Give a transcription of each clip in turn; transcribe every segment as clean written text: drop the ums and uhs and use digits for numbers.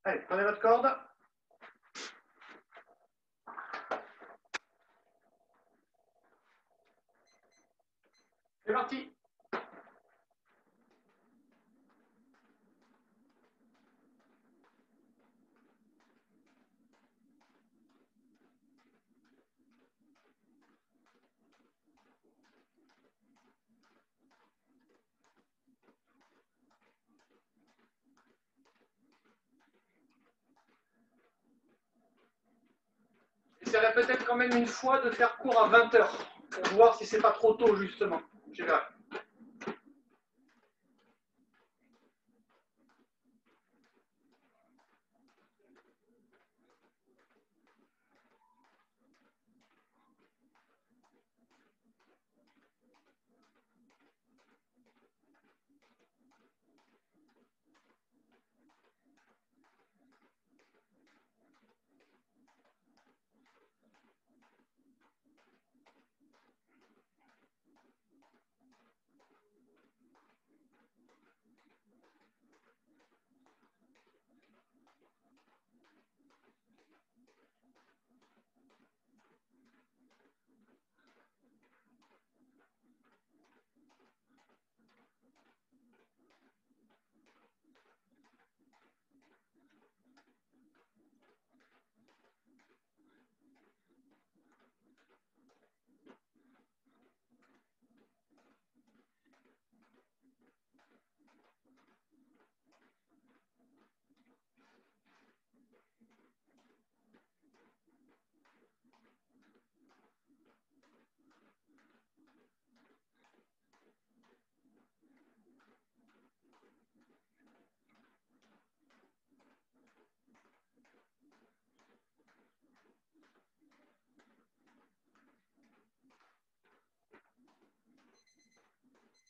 Allez, prenez votre corde. C'est parti. J'essaierai peut-être quand même une fois de faire court à 20 heures pour voir si c'est pas trop tôt justement. Je verrai.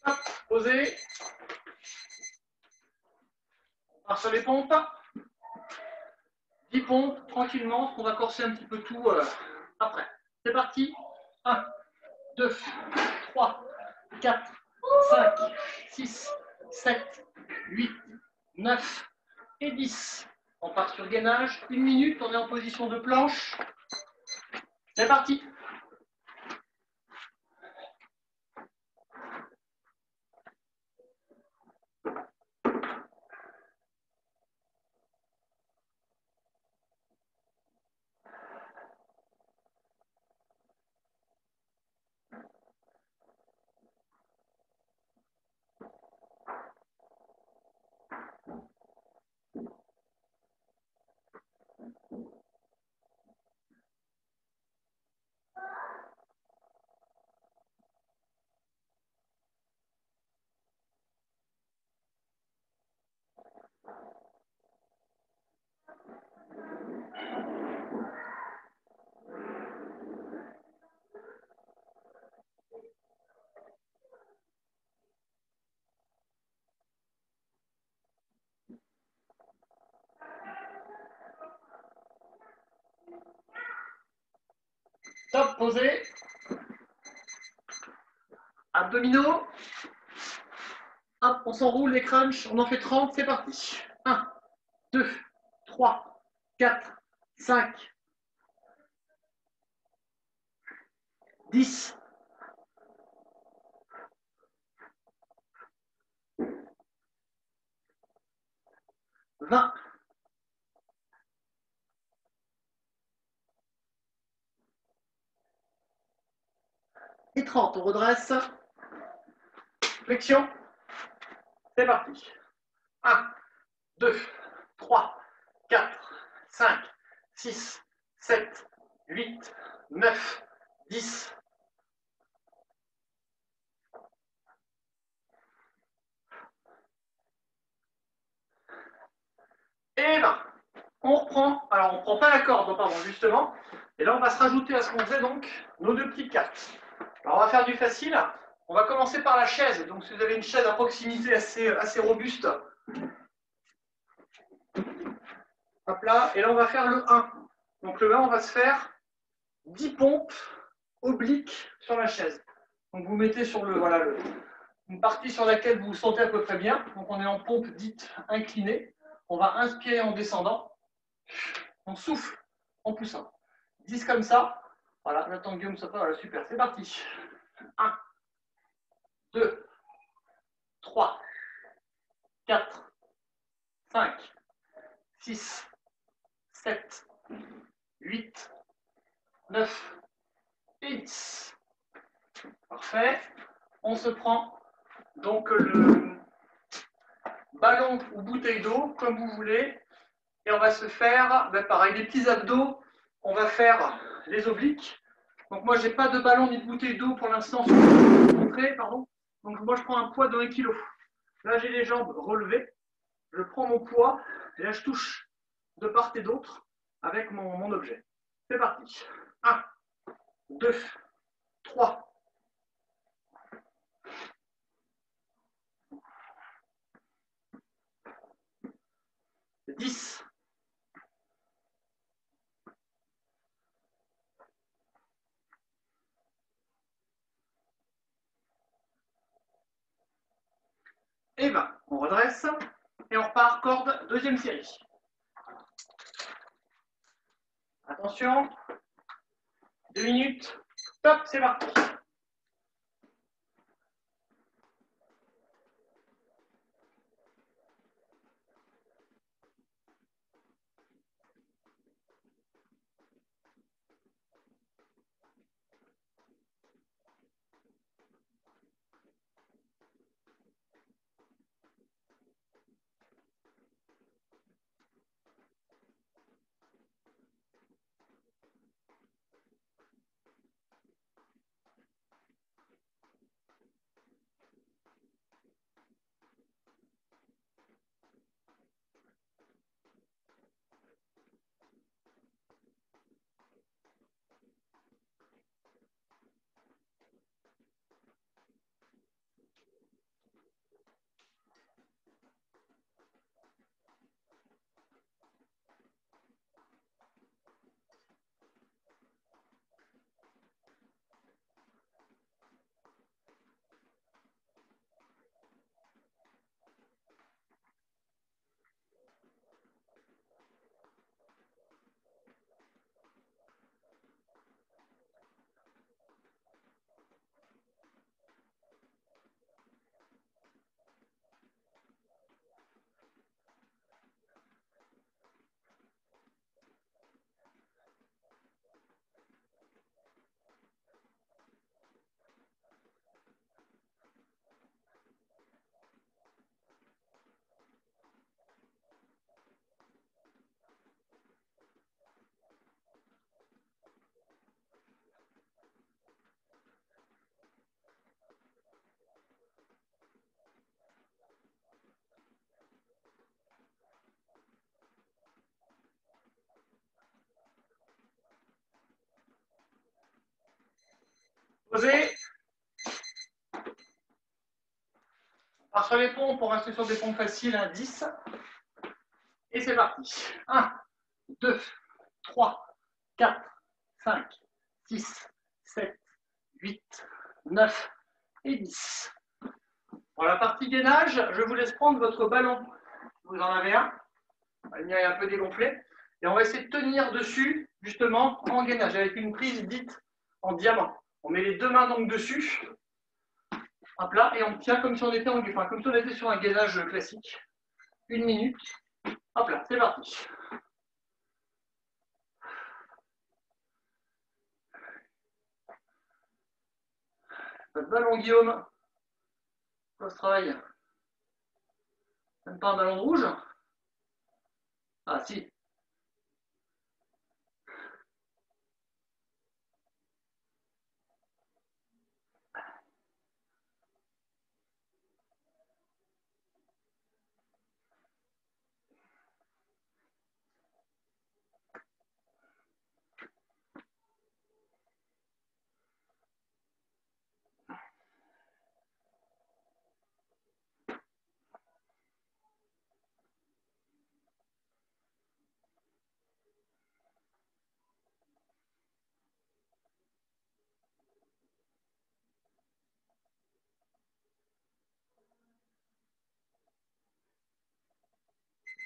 Hop, posez. On part sur les pompes. 10 pompes, tranquillement. On va corser un petit peu tout après. C'est parti. 1, 2, 3, 4, 5, 6, 7, 8, 9 et 10. On part sur gainage. 1 minute, on est en position de planche. C'est parti. Top, posé. Abdominaux. Hop, on s'enroule les crunchs. On en fait 30, c'est parti. 1, 2, 3, 4, 5, 10. 20. Et 30, on redresse. Flexion. C'est parti. 1, 2, 3, 4, 5, 6, 7, 8, 9, 10. Et 20. On reprend. Alors, on ne prend pas la corde, pardon, justement. Et là, on va se rajouter à ce qu'on faisait, donc, nos 2 petites cartes. Alors, on va faire du facile. On va commencer par la chaise. Donc, si vous avez une chaise à proximité assez robuste. Hop là. Et là, on va faire le 1. Donc, le 1, on va se faire 10 pompes obliques sur la chaise. Donc, vous mettez sur une partie sur laquelle vous vous sentez à peu près bien. Donc, on est en pompe dite inclinée. On va inspirer en descendant. On souffle en poussant. 10 comme ça. Voilà, j'attends que Guillaume soit pas. Voilà, super, c'est parti. 1, 2, 3, 4, 5, 6, 7, 8, 9 et 10. Parfait. On se prend donc le ballon ou bouteille d'eau, comme vous voulez. Et on va se faire, pareil, des petits abdos. On va faire les obliques. Donc moi, je n'ai pas de ballon ni de bouteille d'eau pour l'instant sur montrer, pardon. Donc moi, je prends un poids de 1 kg. Là, j'ai les jambes relevées. Je prends mon poids et là, je touche de part et d'autre avec mon objet. C'est parti. 1, 2, 3, 10. Et 20. On redresse et on repart corde, deuxième série. Attention. 2 minutes. Top, c'est parti. Posez. Alors sur les pompes, on reste sur des pompes faciles, 10. Et c'est parti. 1, 2, 3, 4, 5, 6, 7, 8, 9 et 10. Pour la partie gainage, je vous laisse prendre votre ballon. Vous en avez un. Le mien est un peu dégonflé. Et on va essayer de tenir dessus, justement, en gainage, avec une prise dite en diamant. On met les deux mains donc dessus. Hop là, et on tient comme si on était comme si on était sur un gainage classique. 1 minute. Hop là, c'est parti. Votre ballon, Guillaume. Quoi ce travail? Même pas un ballon rouge? Ah si.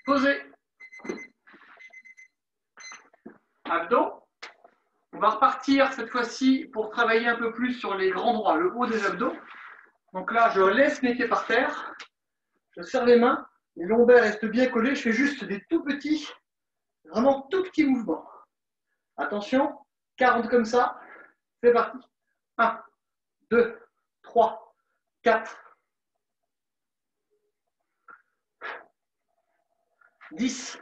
Posez. Abdos. On va repartir cette fois-ci pour travailler un peu plus sur les grands droits, le haut des abdos. Donc là, je laisse mes pieds par terre. Je serre les mains. Les lombaires restent bien collés. Je fais juste des tout petits, vraiment tout petits mouvements. Attention, 40 comme ça. C'est parti. 1, 2, 3, 4, 10,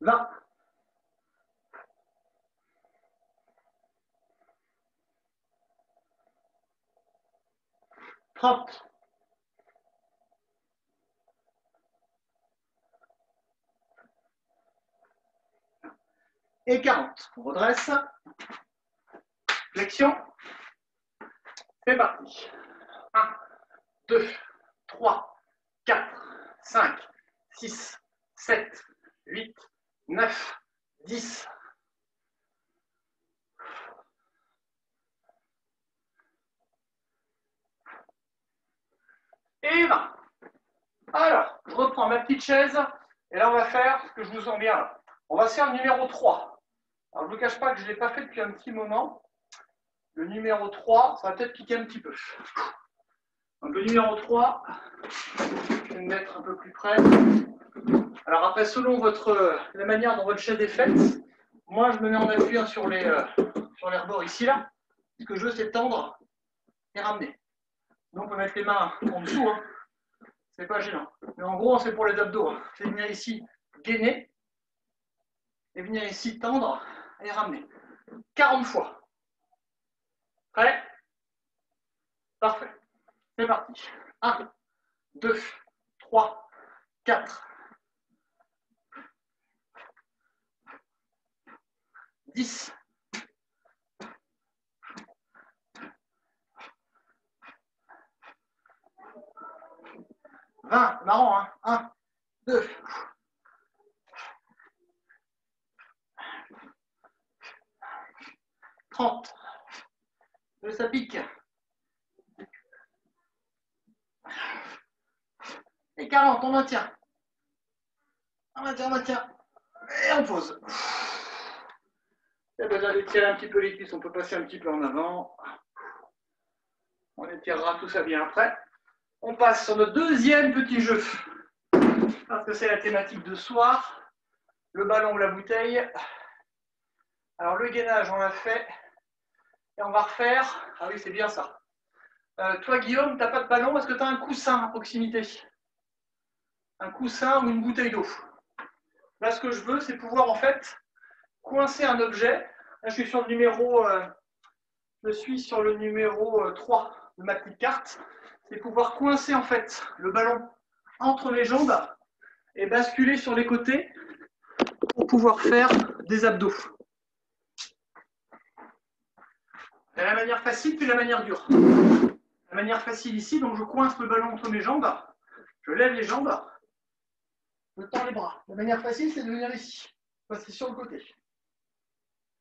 20, 30, et 40. On redresse. Flexion. C'est parti. 1, 2, 3, 4, 5, 6, 7, 8, 9, 10. Et 20. Alors, je reprends ma petite chaise. Et là, on va faire ce que je vous sens bien. On va faire le numéro 3. Alors, je ne vous cache pas que je ne l'ai pas fait depuis un petit moment. Le numéro 3, ça va peut-être piquer un petit peu. Donc, le numéro 3, je vais me mettre un peu plus près. Alors, après, selon la manière dont votre chaise est faite, moi, je me mets en appui sur les bords ici, là. Ce que je veux, c'est tendre et ramener. Donc, on peut mettre les mains en dessous. Hein. C'est pas gênant. Mais en gros, c'est pour les abdos. Hein. C'est venir ici, gainer. Et venir ici, tendre et ramener. 40 fois. Prêt? Parfait. C'est parti. 1, 2, 3, 4, 10, 20, marrant, hein? 1, 2, 30, ça pique. Et 40, on maintient. On maintient. Et on pose. Il y a besoin d'étirer un petit peu les cuisses, on peut passer un petit peu en avant. On étirera tout ça bien après. On passe sur notre deuxième petit jeu. Parce que c'est la thématique de ce soir. Le ballon ou la bouteille. Alors le gainage, on l'a fait. Et on va refaire. Ah oui, c'est bien ça. Toi, Guillaume, tu n'as pas de ballon, est-ce que tu as un coussin à proximité? Un coussin ou une bouteille d'eau? Là, ce que je veux, c'est pouvoir en fait coincer un objet. Là, je suis sur le numéro 3 de ma petite carte. C'est pouvoir coincer en fait le ballon entre mes jambes et basculer sur les côtés pour pouvoir faire des abdos. Il y a la manière facile puis la manière dure. La manière facile ici, donc je coince le ballon entre mes jambes, je lève les jambes, je tends les bras. La manière facile, c'est de venir ici, passer sur le côté.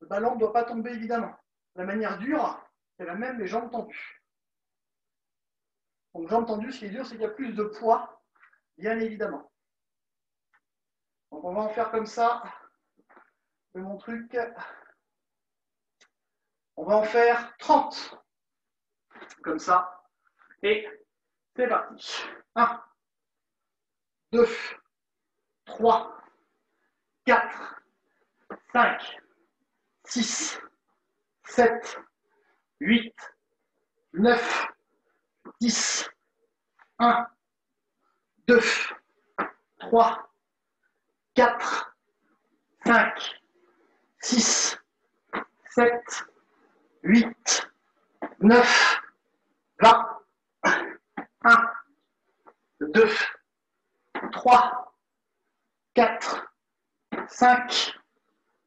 Le ballon ne doit pas tomber évidemment. La manière dure, c'est la même, les jambes tendues. Donc jambes tendues, ce qui est dur, c'est qu'il y a plus de poids, bien évidemment. Donc on va en faire comme ça. De mon truc. On va en faire 30. Comme ça. Et c'est parti. 1, 2, 3, 4, 5, 6, 7, 8, 9, 10, 1, 2, 3, 4, 5, 6, 7, 8, 9, 20, 1, 2, 3, 4, 5,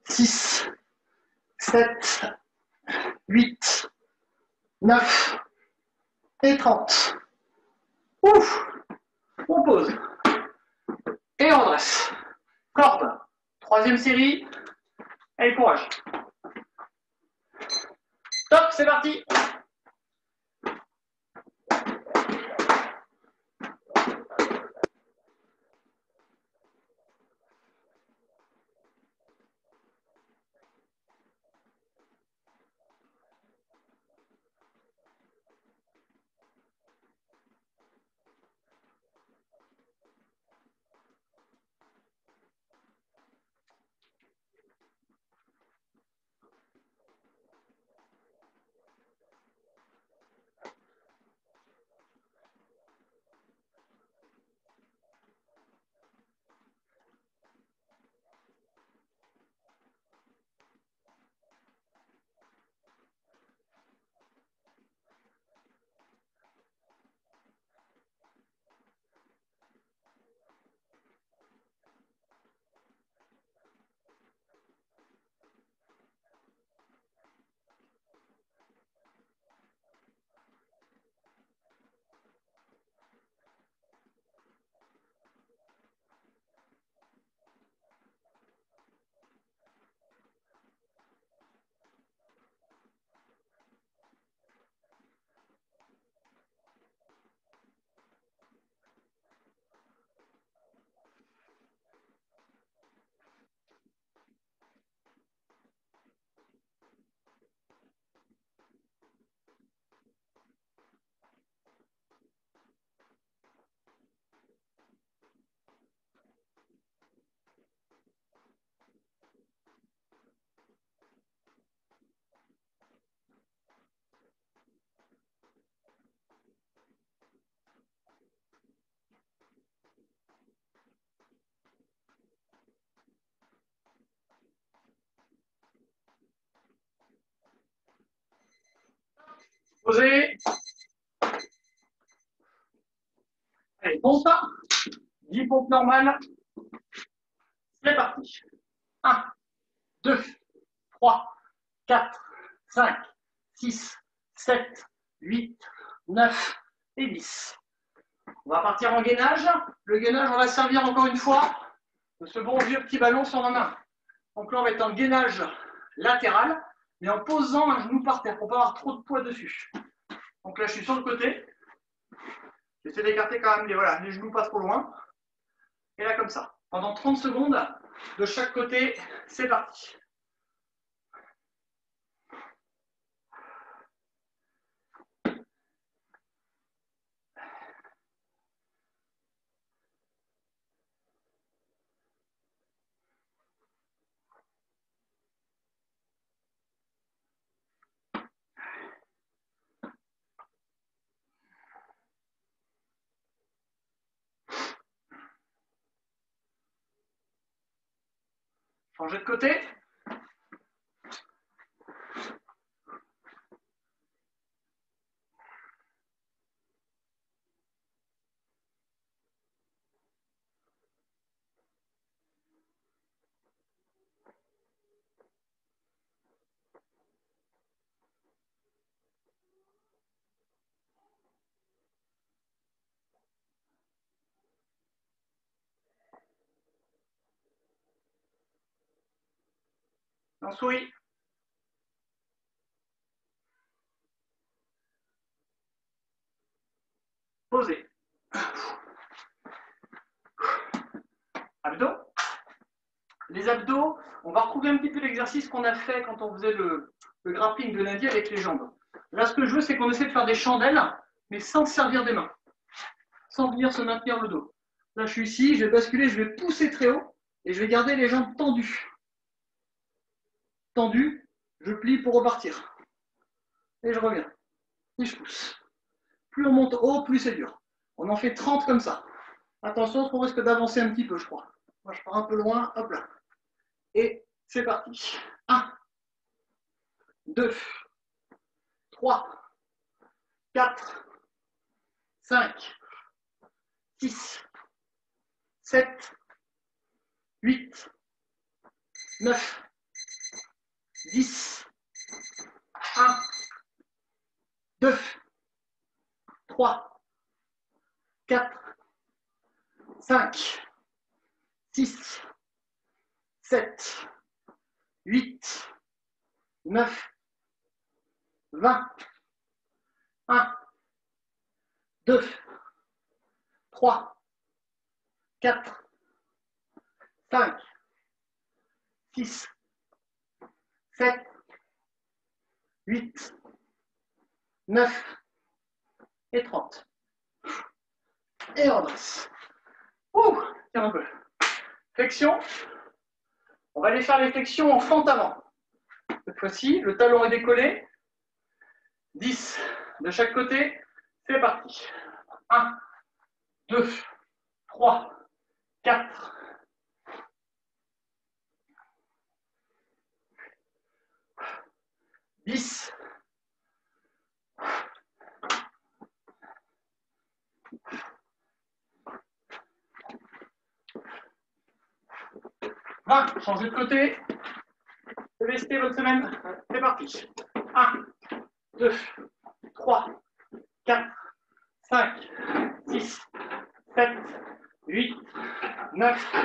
6, 7, 8, 9 et 30. Ouf! On pose. Et on redresse. Corde. Troisième série. Allez, courage. Top, c'est parti. Monte. 10 pompes normales. C'est parti. 1, 2, 3, 4, 5, 6, 7, 8, 9 et 10. On va partir en gainage. Le gainage, on va servir encore une fois de ce bon vieux petit ballon sur la main. Donc là, on va être en gainage latéral, mais en posant un genou par terre pour ne pas avoir trop de poids dessus. Donc là, je suis sur le côté. J'essaie d'écarter quand même les genoux pas trop loin. Et là, comme ça. Pendant 30 secondes, de chaque côté, c'est parti. Changer de côté. On sourit. Posez. Abdos. Les abdos, on va retrouver un petit peu l'exercice qu'on a fait quand on faisait le grappling de lundi avec les jambes. Là, ce que je veux, c'est qu'on essaie de faire des chandelles, mais sans servir des mains. Sans venir se maintenir le dos. Là, je suis ici, je vais basculer, je vais pousser très haut et je vais garder les jambes tendues. Tendues, je plie pour repartir. Et je reviens. Et je pousse. Plus on monte haut, plus c'est dur. On en fait 30 comme ça. Attention, on risque d'avancer un petit peu, je crois. Moi, je pars un peu loin, hop là. Et c'est parti. 1, 2, 3, 4, 5, 6, 7, 8, 9, 10, 1, 2, 3, 4, 5, 6, 7, 8, 9, 20, 1, 2, 3, 4, 5, 6, 7, 8, 9 et 30. Et on redresse. Tiens un peu. Flexion. On va aller faire les flexions en fente avant. Cette fois-ci, le talon est décollé. 10 de chaque côté. C'est parti. 1, 2, 3, 4. 10. 20. Changez de côté. Restez votre semaine. C'est parti. 1, 2, 3, 4, 5, 6, 7, 8, 9,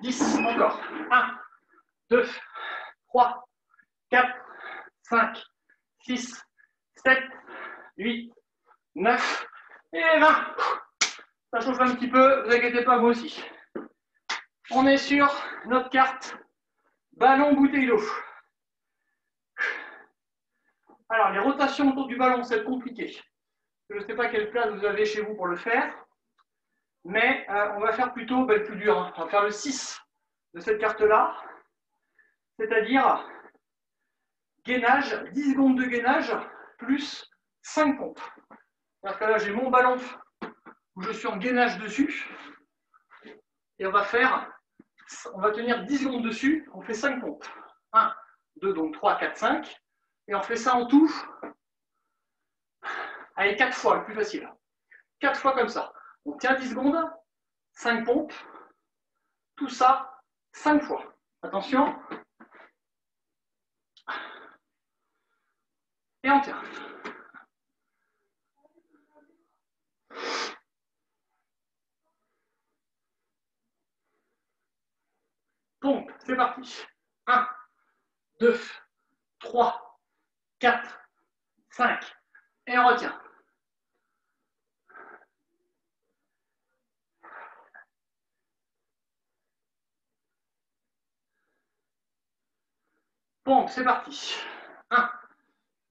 10. Encore. 1, 2, 3, 4, 5, 6, 7, 8, 9 et 20. Ça chauffe un petit peu, ne vous inquiétez pas, vous aussi. On est sur notre carte ballon bouteille d'eau. Alors, les rotations autour du ballon, c'est compliqué. Je ne sais pas quelle place vous avez chez vous pour le faire, mais on va faire plutôt le plus dur. Hein. On va faire le 6 de cette carte-là, c'est-à-dire gainage, 10 secondes de gainage plus 5 pompes. Parce que là, j'ai mon ballon où je suis en gainage dessus, et on va tenir 10 secondes dessus, on fait 5 pompes. 1, 2, donc 3, 4, 5. Et on fait ça en tout. Allez, 4 fois, le plus facile. 4 fois comme ça. On tient 10 secondes, 5 pompes, tout ça 5 fois. Attention. Et on tient. Pompe, c'est parti. 1, 2, 3, 4, 5. Et on retient. Pompe, c'est parti. 1,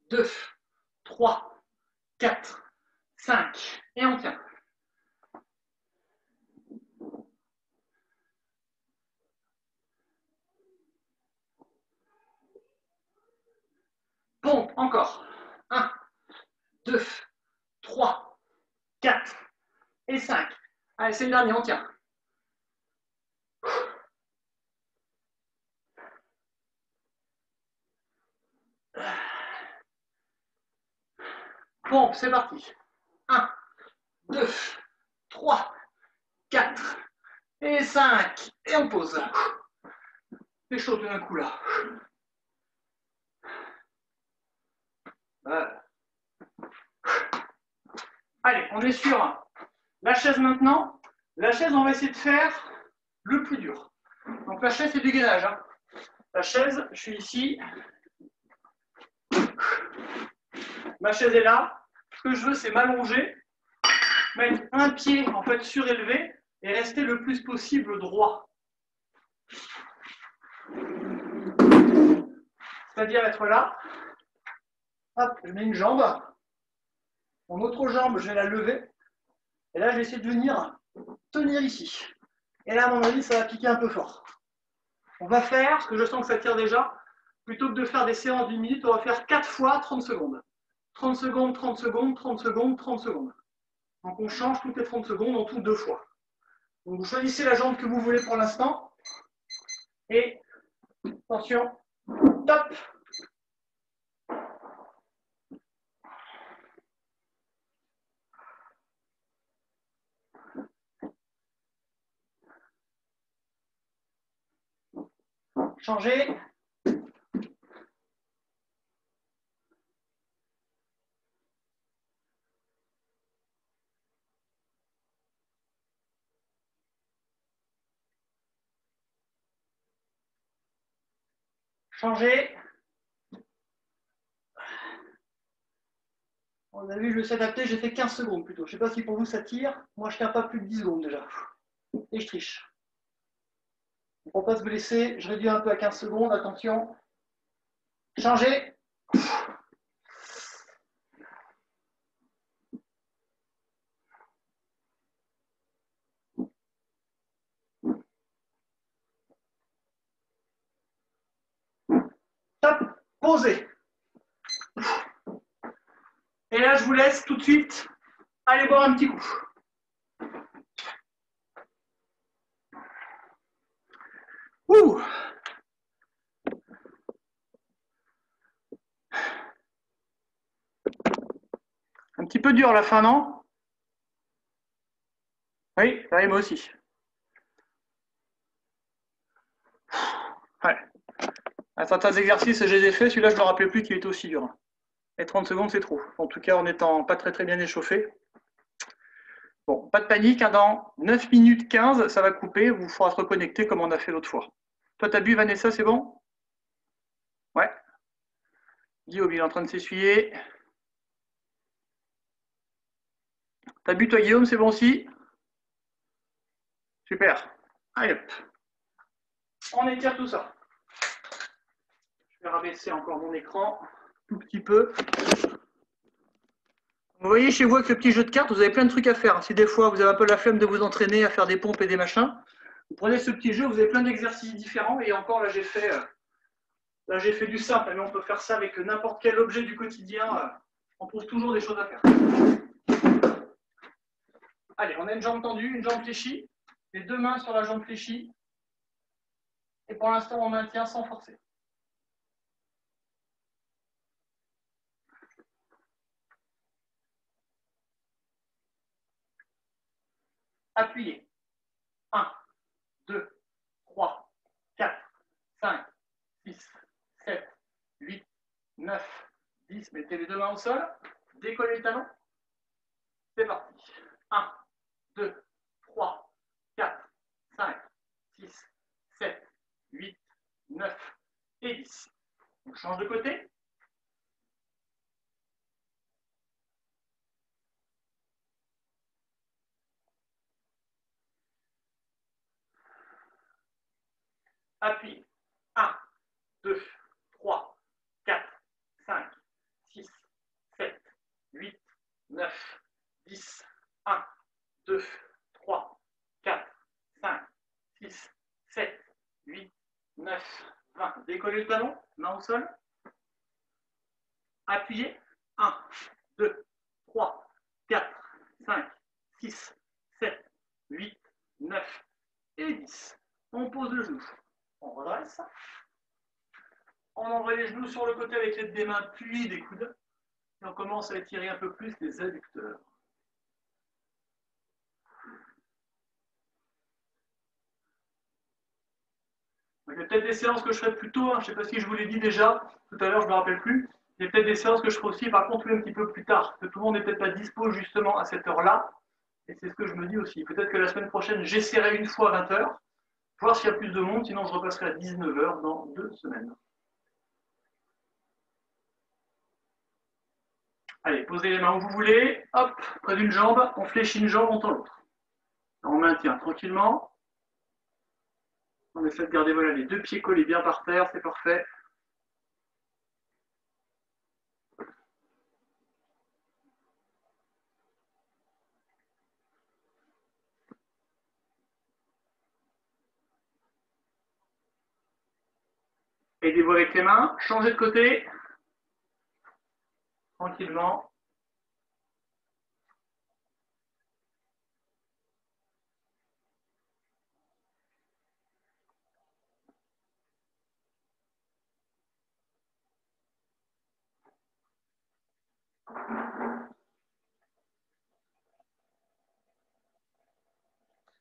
2, 3, 4, 5. Et on tient. Pompe, encore. 1, 2, 3, 4 et 5. Allez, c'est le dernier, on tient. Pompe, c'est parti. 1, 2, 3, 4 et 5. Et on pose. C'est chaud d'un coup là. Allez, on est sur la chaise maintenant. La chaise, on va essayer de faire le plus dur. Donc la chaise, c'est du gainage. Hein. La chaise, je suis ici. Ma chaise est là. Ce que je veux, c'est m'allonger, mettre un pied en fait surélevé et rester le plus possible droit. C'est-à-dire être là. Hop, je mets une jambe. Mon autre jambe, je vais la lever. Et là, je vais essayer de venir tenir ici. Et là, à mon avis, ça va piquer un peu fort. On va faire, parce que je sens que ça tire déjà, plutôt que de faire des séances d'une minute, on va faire 4 fois 30 secondes. 30 secondes, 30 secondes, 30 secondes, 30 secondes. Donc on change toutes les 30 secondes en tout 2 fois. Donc vous choisissez la jambe que vous voulez pour l'instant. Et attention, top. Changez. Changez. On a vu, je vais s'adapter, j'ai fait 15 secondes plutôt. Je ne sais pas si pour vous ça tire. Moi, je ne tiens pas plus de 10 secondes déjà. Et je triche. Pour ne pas se blesser, je réduis un peu à 15 secondes. Attention. Changez. Top. Posez. Et là, je vous laisse tout de suite aller boire un petit coup. Ouh. Un petit peu dur la fin, non? Oui, ça arrive moi aussi. Ouais. Certains exercices, je les ai faits. Celui-là, je ne me rappelais plus qu'il était aussi dur. Et 30 secondes, c'est trop. En tout cas, en n'étant pas très bien échauffé. Bon, pas de panique. Hein, dans 9 minutes 15, ça va couper. Vous faudra se reconnecter comme on a fait l'autre fois. Toi, t'as bu, Vanessa, c'est bon? Ouais. Guillaume, il est en train de s'essuyer. T'as bu, toi, Guillaume, c'est bon aussi? Super. Allez, hop. On étire tout ça. Je vais rabaisser encore mon écran tout petit peu. Vous voyez chez vous avec le petit jeu de cartes, vous avez plein de trucs à faire. Si des fois vous avez un peu la flemme de vous entraîner à faire des pompes et des machins, vous prenez ce petit jeu, vous avez plein d'exercices différents. Et encore là j'ai fait du simple, mais on peut faire ça avec n'importe quel objet du quotidien. On trouve toujours des choses à faire. Allez, on a une jambe tendue, une jambe fléchie, les deux mains sur la jambe fléchie. Et pour l'instant on maintient sans forcer. Appuyez. 1, 2, 3, 4, 5, 6, 7, 8, 9, 10. Mettez les deux mains au sol. Décollez le talon. C'est parti. 1, 2, 3, 4, 5, 6, 7, 8, 9 et 10. On change de côté. Appuyez. 1, 2, 3, 4, 5, 6, 7, 8, 9, 10. 1, 2, 3, 4, 5, 6, 7, 8, 9, 20. Décollez le talon, main au sol. Appuyez. 1, 2, 3, 4, 5, 6, 7, 8, 9 et 10. On pose le genou. On redresse. On envoie les genoux sur le côté avec l'aide des mains, puis des coudes. Et on commence à étirer un peu plus les adducteurs. Il y a peut-être des séances que je ferai plus tôt. Je ne sais pas si je vous l'ai dit déjà. Tout à l'heure, je ne me rappelle plus. Il y a peut-être des séances que je ferai aussi, par contre, un petit peu plus tard. Que tout le monde n'est peut-être pas dispo justement à cette heure-là. Et c'est ce que je me dis aussi. Peut-être que la semaine prochaine, j'essaierai une fois à 20h. Voir s'il y a plus de monde. Sinon, je repasserai à 19h dans 2 semaines. Allez, posez les mains où vous voulez. Hop, près d'une jambe. On fléchit une jambe, on tend l'autre. On maintient tranquillement. On essaie de garder voilà, les deux pieds collés bien par terre. C'est parfait. Aidez-vous avec les mains. Changez de côté. Tranquillement.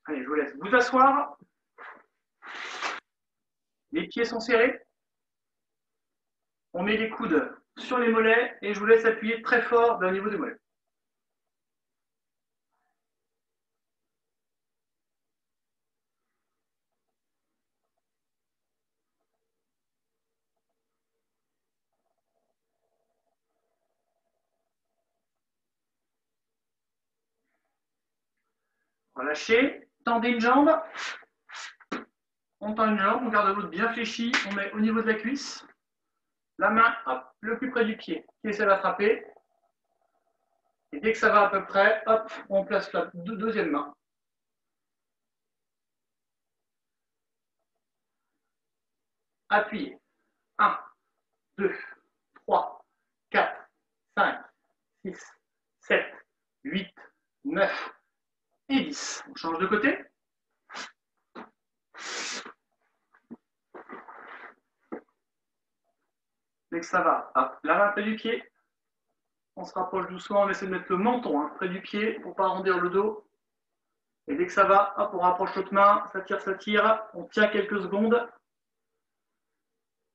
Allez, je vous laisse vous asseoir. Les pieds sont serrés. On met les coudes sur les mollets et je vous laisse appuyer très fort au niveau des mollets. Relâchez, tendez une jambe. On tend une jambe, on garde l'autre bien fléchi, on met au niveau de la cuisse. La main, hop, le plus près du pied, qui essaie d'attraper. Et dès que ça va à peu près, hop, on place la deuxième main. Appuyez. 1, 2, 3, 4, 5, 6, 7, 8, 9 et 10. On change de côté. Dès que ça va, hop, la main près du pied. On se rapproche doucement, on essaie de mettre le menton près du pied pour ne pas arrondir le dos. Et dès que ça va, hop, on rapproche l'autre main, ça tire, on tient quelques secondes.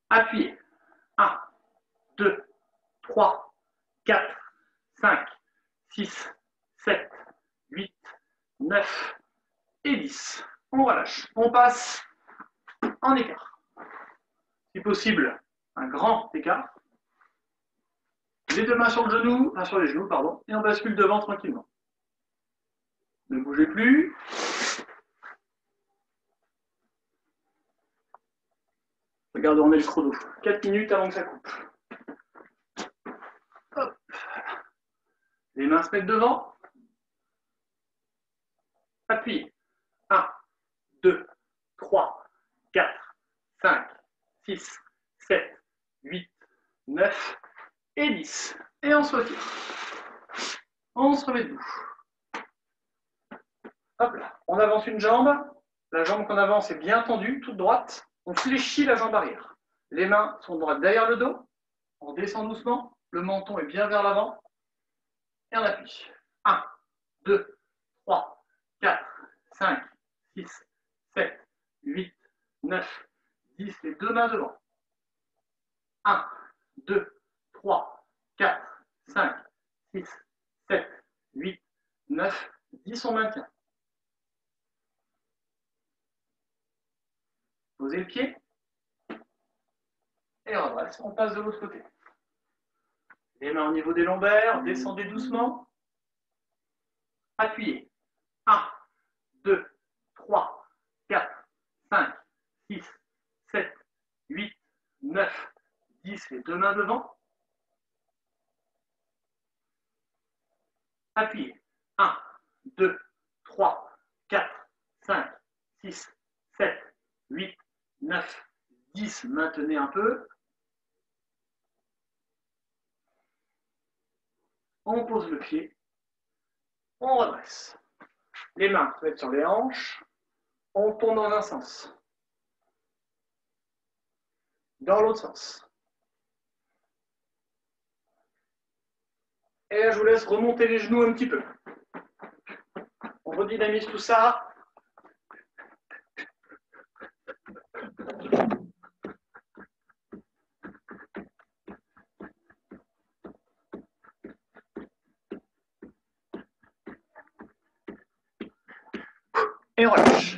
Appuyez. 1, 2, 3, 4, 5, 6, 7, 8, 9 et 10. On relâche. On passe en écart. Si possible, un grand écart. Les deux mains sur le genou, enfin sur les genoux, pardon, et on bascule devant tranquillement. Ne bougez plus. Regardez, on met le chrono. 4 minutes avant que ça coupe. Hop. Les mains se mettent devant. Appuyez. 1, 2, 3, 4, 5, 6, 7, 8, 9 et 10. Et on se retire. On se remet debout. Hop là. On avance une jambe. La jambe qu'on avance est bien tendue, toute droite. On fléchit la jambe arrière. Les mains sont droites derrière le dos. On descend doucement. Le menton est bien vers l'avant. Et on appuie. 1, 2, 3, 4, 5, 6, 7, 8, 9, 10. Les deux mains devant. 1, 2, 3, 4, 5, 6, 7, 8, 9, 10. On maintient. Posez le pied. Et on redresse. On passe de l'autre côté. Les mains au niveau des lombaires. Descendez doucement. Appuyez. 1, 2, 3, 4, 5, 6, 7, 8, 9, 10. Les deux mains devant. Appuyez. 1, 2, 3, 4, 5, 6, 7, 8, 9, 10. Maintenez un peu. On pose le pied. On redresse. Les mains se mettent sur les hanches. On tourne dans un sens. Dans l'autre sens. Et là, je vous laisse remonter les genoux un petit peu. On redynamise tout ça. Et on relâche.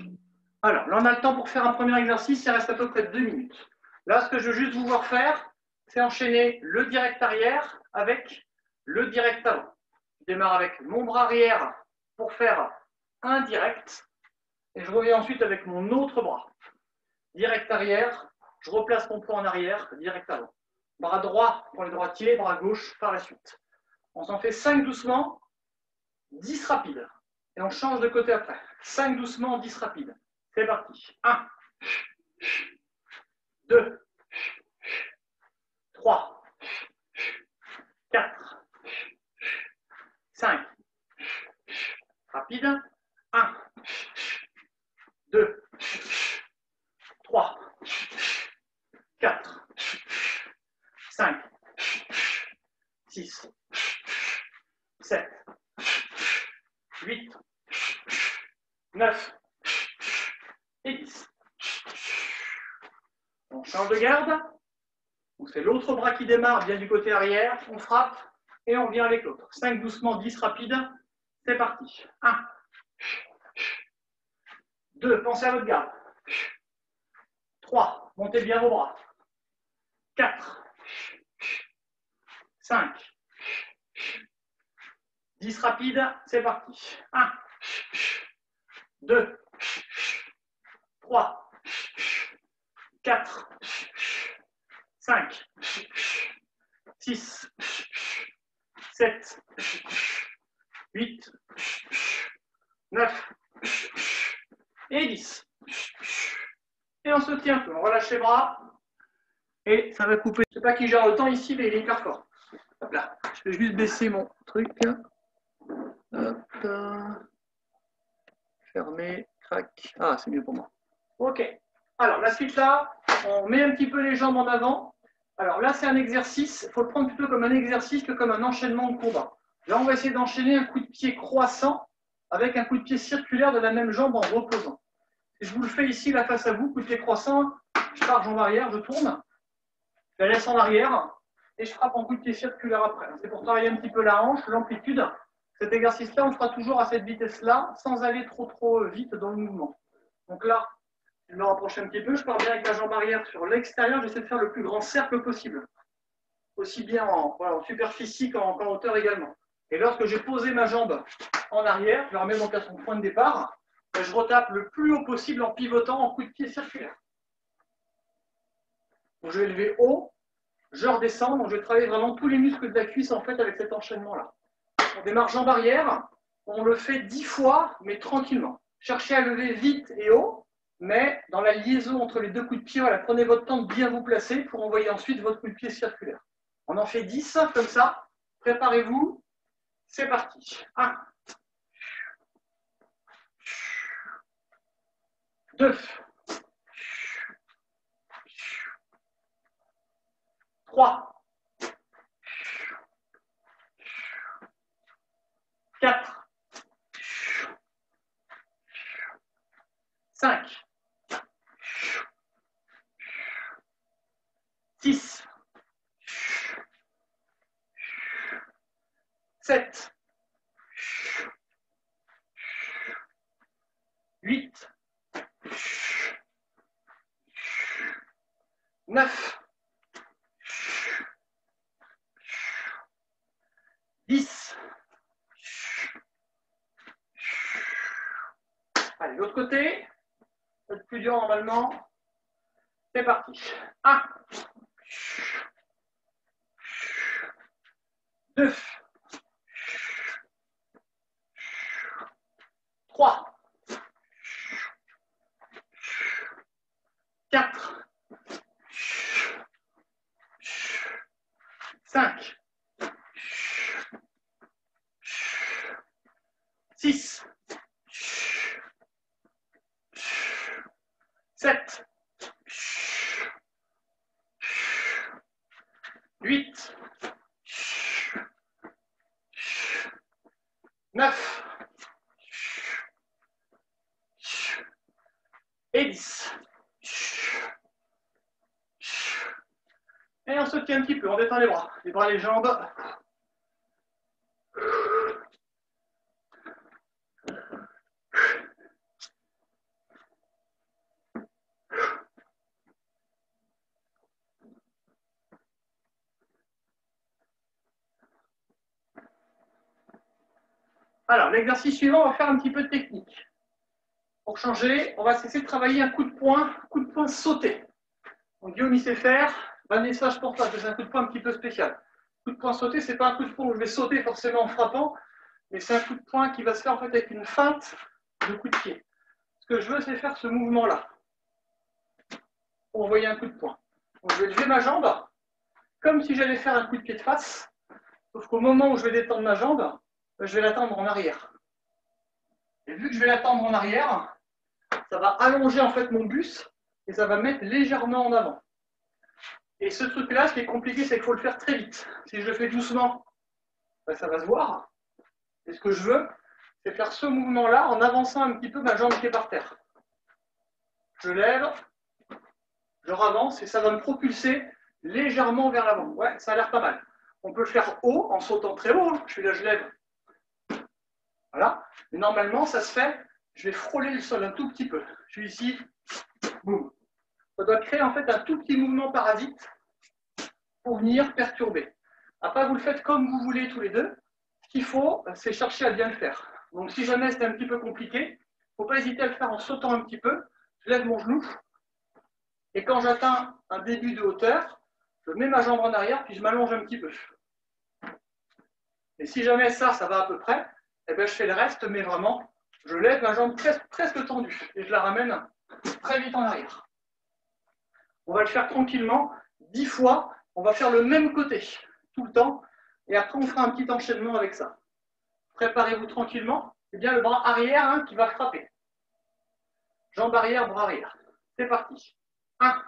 Alors, là, on a le temps pour faire un premier exercice. Il reste à peu près 2 minutes. Là, ce que je veux juste vous voir faire, c'est enchaîner le direct arrière avec le direct avant. Je démarre avec mon bras arrière pour faire un direct. Et je reviens ensuite avec mon autre bras. Direct arrière, je replace mon poing en arrière, direct avant. Bras droit pour les droitiers, bras gauche par la suite. On s'en fait 5 doucement, 10 rapides. Et on change de côté après. 5 doucement, 10 rapides. C'est parti. 1, 2, 3, 4, 5. Rapide. 1, 2, 3, 4, 5, 6, 7, 8, 9 et 10. On change de garde. C'est l'autre bras qui démarre, bien du côté arrière. On frappe et on vient avec l'autre. 5 doucement, 10 rapide. C'est parti. 1, 2, pensez à votre garde. 3, montez bien vos bras. 4, 5, 10 rapide, c'est parti. 1, 2, 3, 4, 5, 6, 7, 8, 9 et 10. Et on se tient un peu, on relâche les bras et ça va couper. Je ne sais pas qui gère le temps ici, mais il est hyper fort. Hop là, je vais juste baisser mon truc. Hop, fermer, crac. Ah, c'est mieux pour moi. Ok. Alors, la suite là, on met un petit peu les jambes en avant. Alors là, c'est un exercice, il faut le prendre plutôt comme un exercice que comme un enchaînement de combat. Là, on va essayer d'enchaîner un coup de pied croissant avec un coup de pied circulaire de la même jambe en reposant. Et je vous le fais ici, là, face à vous, coup de pied croissant, je pars jambe arrière, je tourne, je la laisse en arrière et je frappe en coup de pied circulaire après. C'est pour travailler un petit peu la hanche, l'amplitude. Cet exercice-là, on le fera toujours à cette vitesse-là, sans aller trop vite dans le mouvement. Donc là, je me rapproche un petit peu, je pars bien avec la jambe arrière sur l'extérieur, j'essaie de faire le plus grand cercle possible. Aussi bien en superficie qu'en hauteur également. Et lorsque j'ai posé ma jambe en arrière, je la remets donc à son point de départ, et je retape le plus haut possible en pivotant en coup de pied circulaire. Donc je vais lever haut, je redescends, donc je vais travailler vraiment tous les muscles de la cuisse en fait avec cet enchaînement-là. On démarre jambe arrière, on le fait 10 fois, mais tranquillement. Cherchez à lever vite et haut, mais dans la liaison entre les deux coups de pied, voilà, prenez votre temps de bien vous placer pour envoyer ensuite votre coup de pied circulaire. On en fait 10 comme ça. Préparez-vous. C'est parti. 1, 2, 3, 4, 6, 7, 8, 9, 10. Allez, l'autre côté. Ça va être plus dur normalement. C'est parti. 1, 2, 3, 4, 5, 6, 7, 8, 9 et 10. Et on se tient un petit peu, on détend les bras, les jambes. Alors, l'exercice suivant, on va faire un petit peu de technique. Pour changer, on va essayer de travailler un coup de poing sauté. Donc, Guillaume, il sait faire. Vanessa, je pense pas que c'est un coup de poing un petit peu spécial. Coup de poing sauté, c'est pas un coup de poing où je vais sauter forcément en frappant, mais c'est un coup de poing qui va se faire en fait avec une feinte de coup de pied. Ce que je veux, c'est faire ce mouvement-là pour envoyer un coup de poing. Donc, je vais lever ma jambe comme si j'allais faire un coup de pied de face, sauf qu'au moment où je vais détendre ma jambe, je vais la tendre en arrière. Et vu que je vais la tendre en arrière, ça va allonger en fait mon buste et ça va mettre légèrement en avant. Et ce truc-là, ce qui est compliqué, c'est qu'il faut le faire très vite. Si je le fais doucement, ben, ça va se voir. Et ce que je veux, c'est faire ce mouvement-là en avançant un petit peu ma jambe qui est par terre. Je lève, je ravance et ça va me propulser légèrement vers l'avant. Ouais, ça a l'air pas mal. On peut le faire haut, en sautant très haut. Je fais là, je lève. Voilà. Mais normalement, ça se fait, je vais frôler le sol un tout petit peu. Je suis ici, boum. Ça doit créer en fait un tout petit mouvement parasite pour venir perturber. Après, vous le faites comme vous voulez tous les deux. Ce qu'il faut, c'est chercher à bien le faire. Donc, si jamais c'est un petit peu compliqué, il ne faut pas hésiter à le faire en sautant un petit peu. Je lève mon genou. Et quand j'atteins un début de hauteur, je mets ma jambe en arrière, puis je m'allonge un petit peu. Et si jamais ça va à peu près, eh bien, je fais le reste, mais vraiment, je lève ma jambe presque tendue et je la ramène très vite en arrière. On va le faire tranquillement, 10 fois, on va faire le même côté, tout le temps, et après on fera un petit enchaînement avec ça. Préparez-vous tranquillement, c'est bien le bras arrière qui va frapper. Jambe arrière, bras arrière. C'est parti. 1,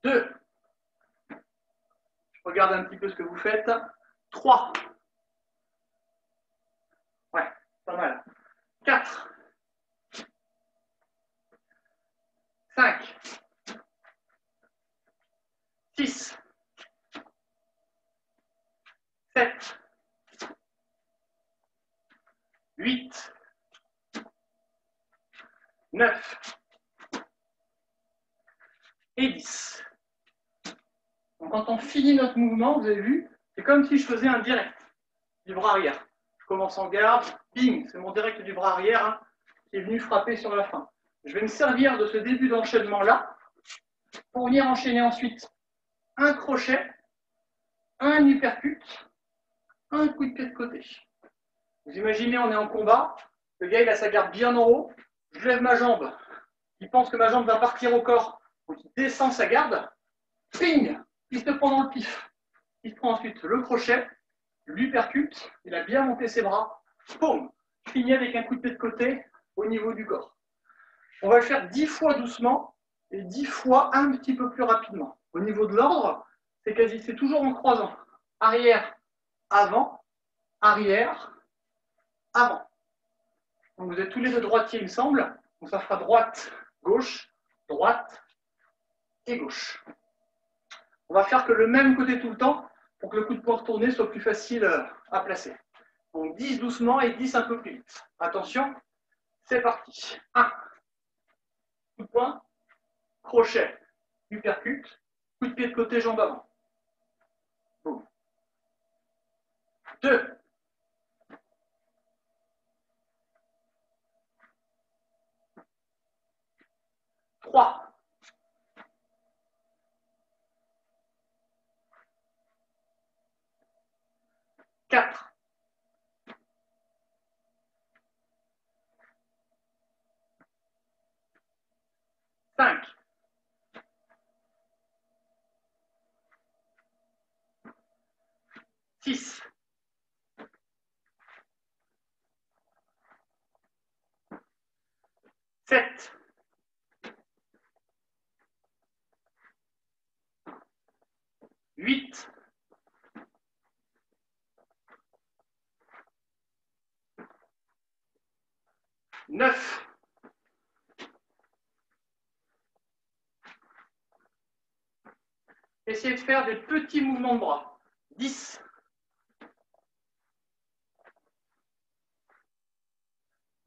2, je regarde un petit peu ce que vous faites. 3, ouais, pas mal. 4, 5, 6, 7, 8, 9 et 10. Donc quand on finit notre mouvement, vous avez vu, c'est comme si je faisais un direct du bras arrière. Je commence en garde, bing, c'est mon direct du bras arrière qui est venu frapper sur la fin. Je vais me servir de ce début d'enchaînement-là pour venir enchaîner ensuite un crochet, un uppercut, un coup de pied de côté. Vous imaginez, on est en combat, le gars il a sa garde bien en haut, je lève ma jambe, il pense que ma jambe va partir au corps, donc il descend sa garde, ping, il se prend dans le pif. Il prend ensuite le crochet, l'uppercut, il a bien monté ses bras, boum, finit avec un coup de pied de côté au niveau du corps. On va le faire 10 fois doucement et 10 fois un petit peu plus rapidement. Au niveau de l'ordre, c'est toujours en croisant. Arrière, avant, arrière, avant. Donc vous êtes tous les deux droitiers, il me semble. Donc ça fera droite, gauche, et gauche. On va faire que le même côté tout le temps pour que le coup de poing retourné soit plus facile à placer. Donc 10 doucement et 10 un peu plus vite. Attention, c'est parti. 1. Coup de poing, crochet, uppercut, coup de pied de côté, jambe avant. Boum. 2. 3. 4. 5. 6. 7. 8. 9. 'Essayez de faire des petits mouvements de bras. 10.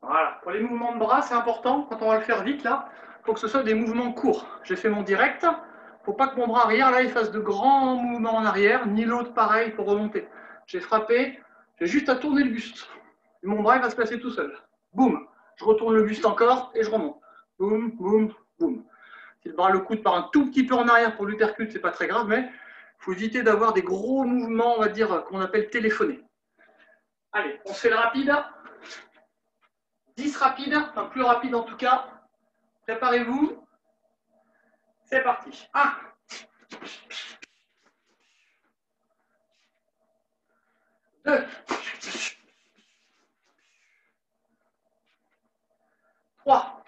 Voilà. Pour les mouvements de bras, c'est important. Quand on va le faire vite, là, il faut que ce soit des mouvements courts. J'ai fait mon direct. Il ne faut pas que mon bras arrière, là, il fasse de grands mouvements en arrière, ni l'autre pareil pour remonter. J'ai frappé, j'ai juste à tourner le buste. Et mon bras, il va se placer tout seul. Boum. Je retourne le buste encore et je remonte. Boum, boum, boum. Si le bras le coude par un tout petit peu en arrière pour l'uppercut, c'est pas très grave, mais il faut éviter d'avoir des gros mouvements, on va dire, qu'on appelle téléphonés. Allez, on se fait le rapide. 10 rapides, enfin plus rapide en tout cas. Préparez-vous. C'est parti. 1. 2. 3.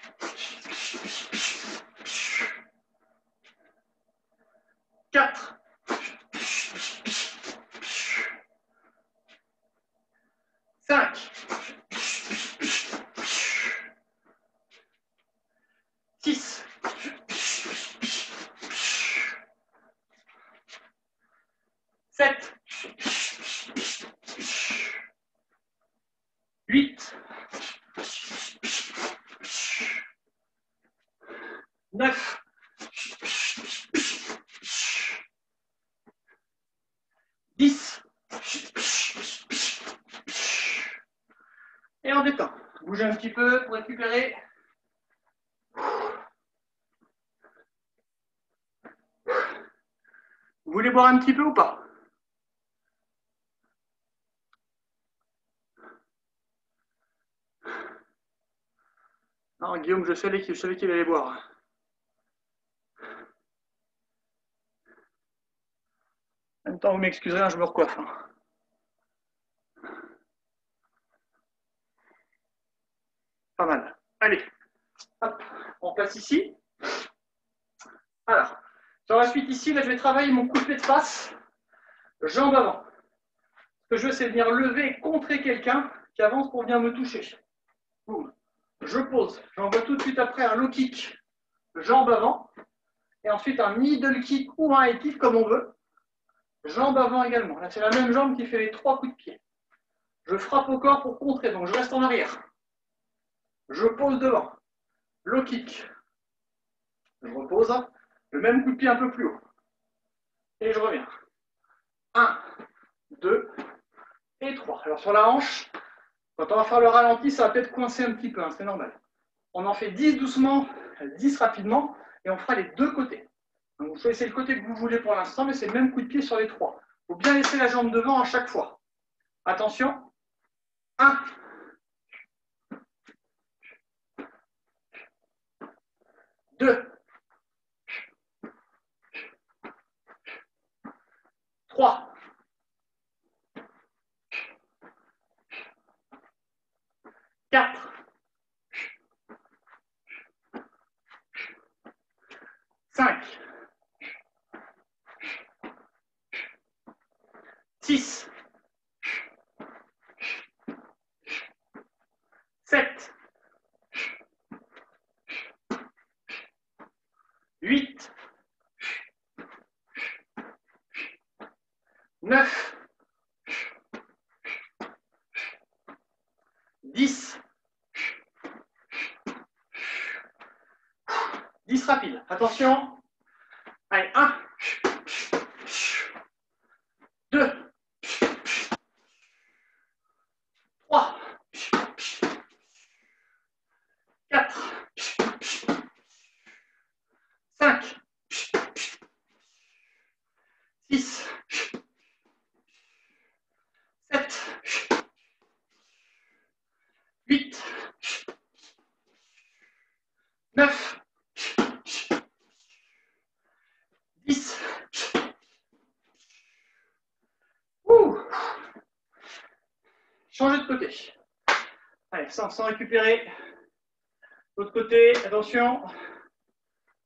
4. 5. 6. 7. 8. 9. 10. Et on détend. Bougez un petit peu pour récupérer. Vous voulez boire un petit peu ou pas? Non, Guillaume, je savais qu'il allait boire. En même temps, vous m'excuserez, hein, je me recoiffe. Pas mal. Allez, hop, on passe ici. Alors, sur la suite ici, là, je vais travailler mon coup de pied de face, jambe avant. Ce que je veux, c'est venir lever et contrer quelqu'un qui avance pour venir me toucher. Boum. Je pose. J'envoie tout de suite après un low kick, jambe avant. Et ensuite un middle kick ou un high kick comme on veut. Jambe avant également. Là, c'est la même jambe qui fait les 3 coups de pied. Je frappe au corps pour contrer, donc je reste en arrière. Je pose devant. Low kick. Je repose. Le même coup de pied un peu plus haut. Et je reviens. 1, 2 et 3. Alors sur la hanche, quand on va faire le ralenti, ça va peut-être coincer un petit peu, hein, c'est normal. On en fait 10 doucement, 10 rapidement, et on fera les deux côtés. Donc vous choisissez le côté que vous voulez pour l'instant, mais c'est le même coup de pied sur les 3. Il faut bien laisser la jambe devant à chaque fois. Attention. 1. 2. 3. 4. 5. 6. 7. 8. 10 rapides. Attention. Allez, 1, 2, 3, 4, 5, 6, 7, 8, 9, 10. Changez de côté. Allez, sans récupérer. L'autre côté, attention.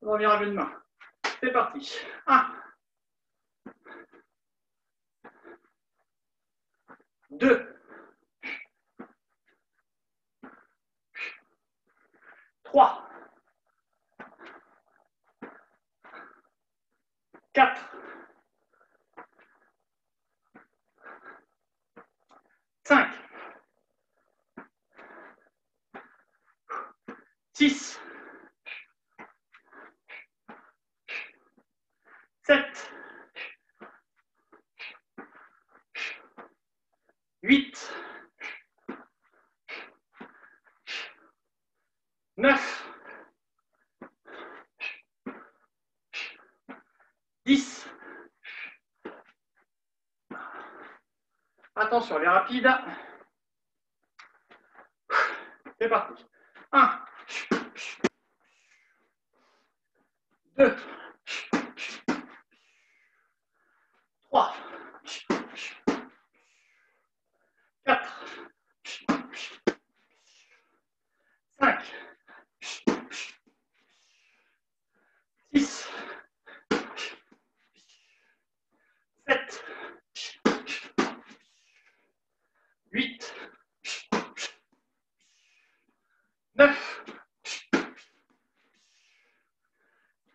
On revient à une main. C'est parti. 1, 2, 3, 4, 5, 6, 7, 8, 9, 10. Attention, les rapides. C'est parti. 1, 2, 3, 4, 5, 6, 7, 8, 9,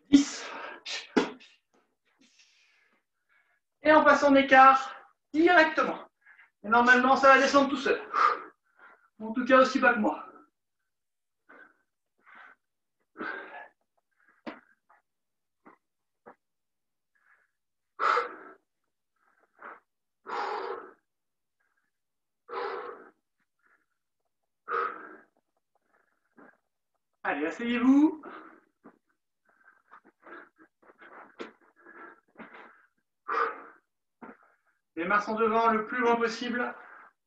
10. Et on passe en écart directement. Et normalement, ça va descendre tout seul. En tout cas, aussi bas que moi. Allez, asseyez-vous. Les mains sont devant le plus loin possible.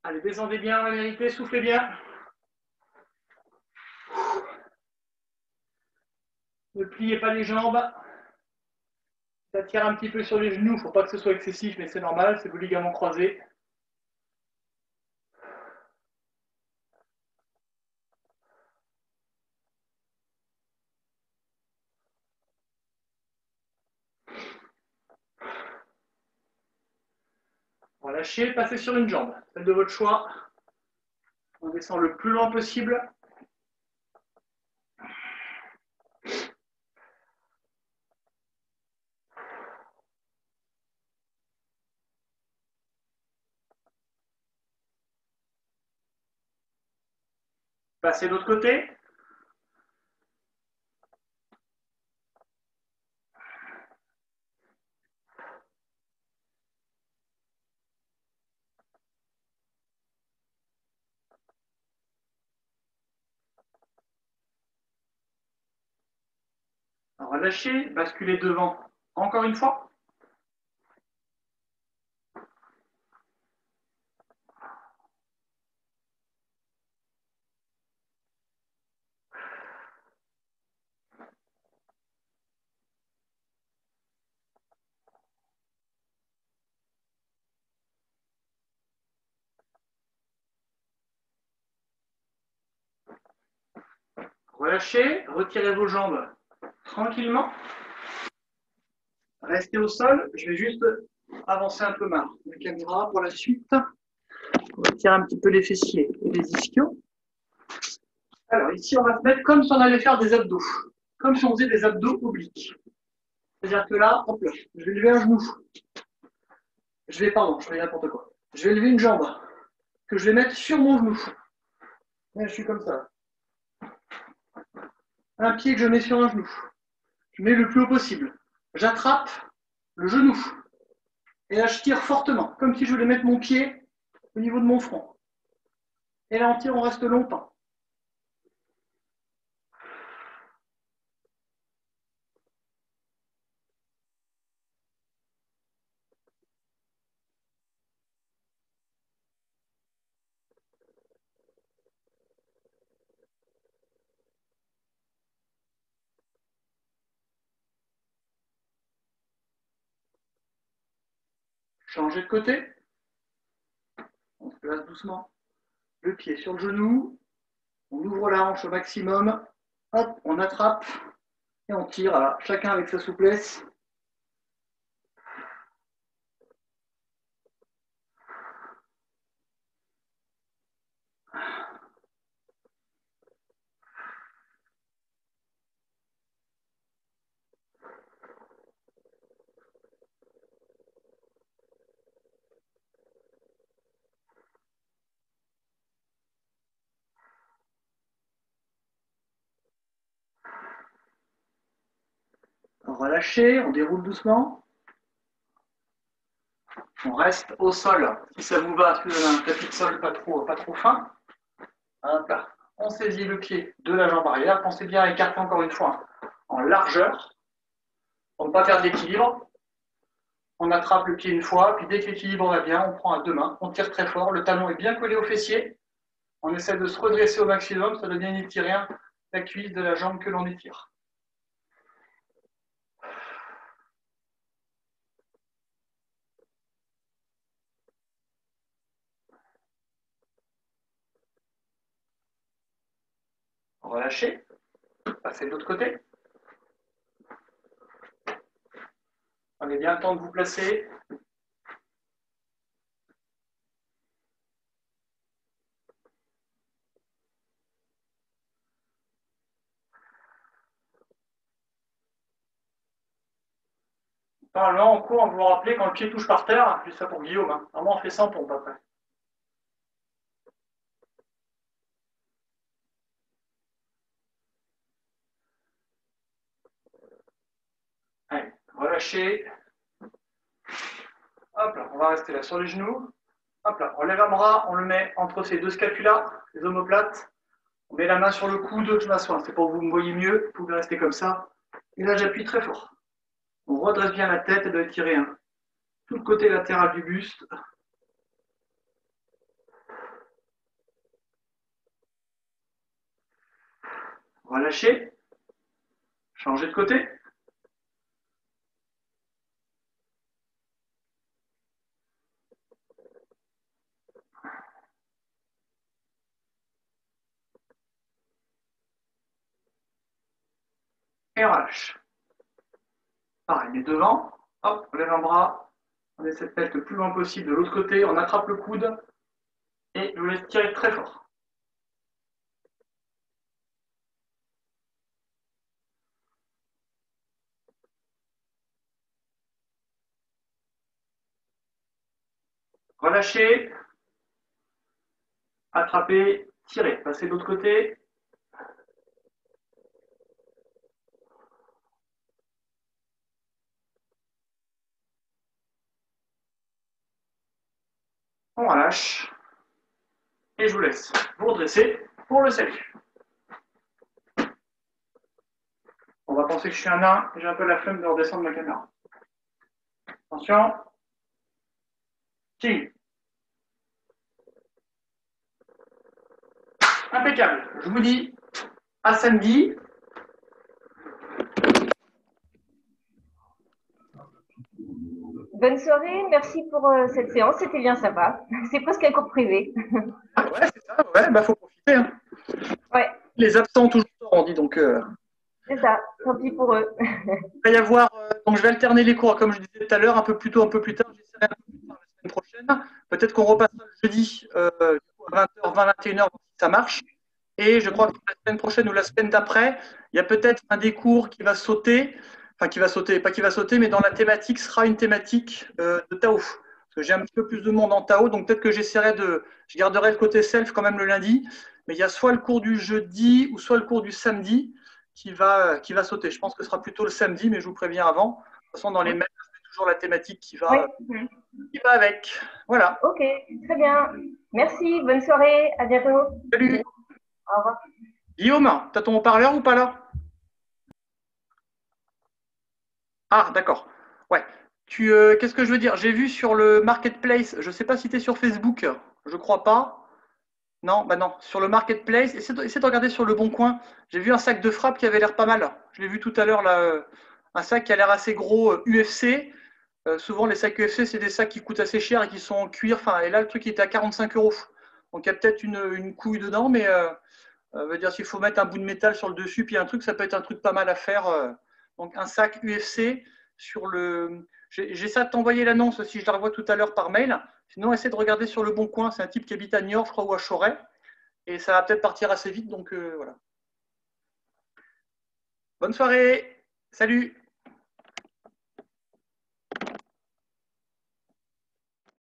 Allez, descendez bien, la vérité, soufflez bien. Ne pliez pas les jambes. Ça tire un petit peu sur les genoux. Il ne faut pas que ce soit excessif, mais c'est normal, c'est vos ligaments croisés. Relâchez, passez sur une jambe, celle de votre choix. On descend le plus loin possible. Passez de l'autre côté. Relâchez, basculez devant encore une fois. Relâchez, retirez vos jambes tranquillement. Restez au sol. Je vais juste avancer un peu ma caméra pour la suite. On va tirer un petit peu les fessiers et les ischios. Alors ici, on va se mettre comme si on allait faire des abdos. Comme si on faisait des abdos obliques. C'est-à-dire que là, hop là, je vais lever un genou. Je fais n'importe quoi. Je vais lever une jambe que je vais mettre sur mon genou. Là, je suis comme ça. Un pied que je mets sur un genou. je mets le plus haut possible. J'attrape le genou. Et là, je tire fortement, comme si je voulais mettre mon pied au niveau de mon front. Et là, on tire, on reste longtemps. Changer de côté. On se place doucement. Le pied sur le genou. On ouvre la hanche au maximum. Hop, on attrape. Et on tire. Voilà, chacun avec sa souplesse. On relâche, on déroule doucement. On reste au sol. Si ça vous va, si vous avez un tapis de sol pas trop fin. Hop là. On saisit le pied de la jambe arrière. Pensez bien à écarter encore une fois en largeur pour ne pas perdre l'équilibre. On attrape le pied une fois, puis dès que l'équilibre va bien, on prend à deux mains, on tire très fort, le talon est bien collé au fessier. On essaie de se redresser au maximum, ça doit bien étirer la cuisse de la jambe que l'on étire. Relâchez, passez de l'autre côté. Prenez bien le temps de vous placer. Normalement, en cours, on vous rappelle quand le pied touche par terre, juste ça pour Guillaume, hein. Normalement, on fait 100 pompes après. Allez, relâchez. Hop là, on va rester là sur les genoux. Hop là, on lève un bras, on le met entre ces deux scapulas, les omoplates. On met la main sur le coude, je m'assois. C'est pour que vous me voyez mieux. Vous pouvez rester comme ça. Et là, j'appuie très fort. On redresse bien la tête et doit étirer tout le côté latéral du buste. Relâchez. Changez de côté. Et on relâche. Pareil, mais devant. Hop, on lève un bras. On essaie de mettre le plus loin possible de l'autre côté. On attrape le coude. Et je vous laisse tirer très fort. Relâchez. Attrapez. Tirez. Passez de l'autre côté. On relâche. Et je vous laisse vous redresser pour le salut. On va penser que je suis un nain et j'ai un peu la flemme de redescendre ma caméra. Attention. King. Impeccable. Je vous dis à samedi. Bonne soirée, merci pour cette séance, c'était bien sympa. C'est presque un cours privé. Ouais, c'est ça, ouais, bah faut profiter. Hein. Ouais. Les absents ont toujours tort, on dit donc. C'est ça, tant pis pour eux. Il va y avoir, donc je vais alterner les cours, comme je disais tout à l'heure, un peu plus tôt, un peu plus tard. J'essaierai un peu plus tard la semaine prochaine. Peut-être qu'on repassera le jeudi à 20h, 20, 21h, si ça marche. Et je crois que la semaine prochaine ou la semaine d'après, il y a peut-être un des cours qui va sauter. Enfin, qui va sauter, pas qui va sauter, mais dans la thématique sera une thématique de Tao. Parce que j'ai un petit peu plus de monde en Tao, donc peut-être que je garderai le côté self quand même le lundi. Mais il y a soit le cours du jeudi ou soit le cours du samedi qui va sauter. Je pense que ce sera plutôt le samedi, mais je vous préviens avant. De toute façon, dans les mails, c'est toujours la thématique qui va avec. Voilà. Ok, très bien. Merci, bonne soirée, à bientôt. Salut. Au revoir. Guillaume, tu as ton haut-parleur ou pas là? Ah, d'accord. Ouais. Qu'est-ce que je veux dire? J'ai vu sur le marketplace, je ne sais pas si tu es sur Facebook, je crois pas. Non, bah non, sur le marketplace, essaie de regarder sur le bon coin. J'ai vu un sac de frappe qui avait l'air pas mal. Je l'ai vu tout à l'heure là, un sac qui a l'air assez gros UFC. Souvent les sacs UFC, c'est des sacs qui coûtent assez cher et qui sont en cuir. Enfin, et là le truc il était à 45 euros. Donc il y a peut-être une couille dedans, mais veut dire s'il faut mettre un bout de métal sur le dessus, puis un truc, ça peut être un truc pas mal à faire. Donc un sac UFC sur le. J'essaie de t'envoyer l'annonce si je la revois tout à l'heure par mail. Sinon, essaie de regarder sur le bon coin. C'est un type qui habite à Niort, je crois, ou à Choret. Et ça va peut-être partir assez vite. Donc voilà. Bonne soirée. Salut.